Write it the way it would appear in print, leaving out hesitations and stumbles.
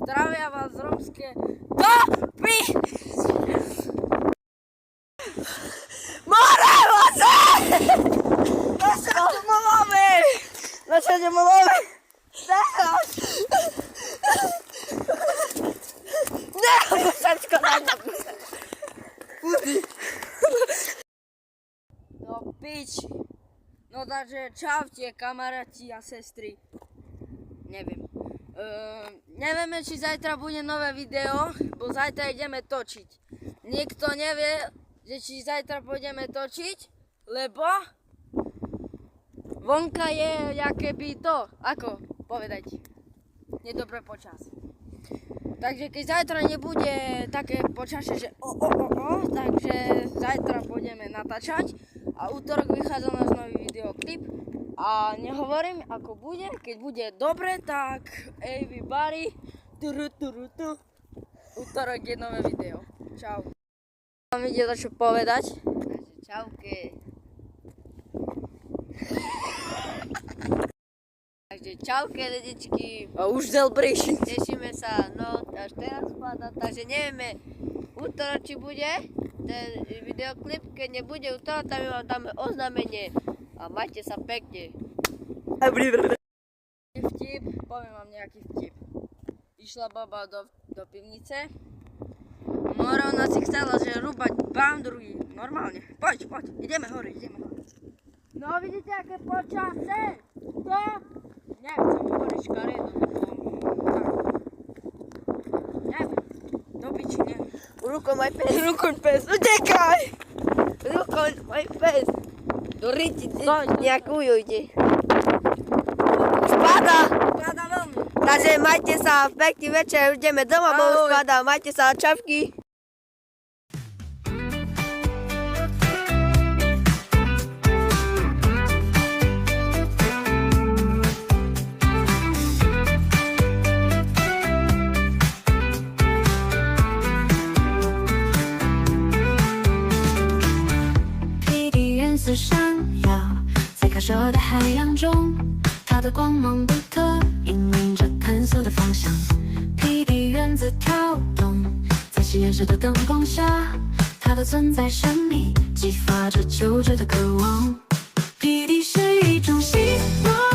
Zdravia vás romské dopy! More voze! Nasadě malové! Nasadě malové! Teraz! Ne, posačko na to! Do piči. No takže čaute kamaráti a sestry. Neviem. Nevieme, či zajtra bude nové video, bo zajtra ideme točiť. Nikto nevie, že či zajtra pôjdeme točiť, lebo vonka je jakéby to, ako povedať, nedobré počasie. Takže keď zajtra nebude také počasie, že takže zajtra pôjdeme natáčať a útorok vychádza náš nový videoklip. A nehovorím, ako bude, keď bude dobre, tak everybody, útorok je nové video. Čau. Vám ide čo povedať? Takže čauke. Takže čauke, dedičky. A už del brejší. Tešíme sa, no až teraz spada, takže nevieme útorok, či bude ten videoklip, keď nebude útorok, tam vám dáme oznámenie. A majte sa pekne. Vtip, poviem vám nejaký vtip. Išla baba do pivnice. Ona si chcela, že rúbať bandruji. Normálne. Poď, ideme hore. No vidíte, aké počasie? To? Nechcem hovoriť škaredo. Neviem. Do piči, neviem. Ruko, môj pes. Ruko, pes, utekaj! Ruko, môj pes. Do riti, ďakujte. Spada! Spada veľmi. Takže majte sa, pekný večer, ideme doma, bo už spada. Majte sa, čavky.闪耀在开射的海洋中，它的光芒独特，引领着探索的方向。霹雳原子跳动在实验室的灯光下，它的存在神秘，激发着求知的渴望。霹雳是一种希望。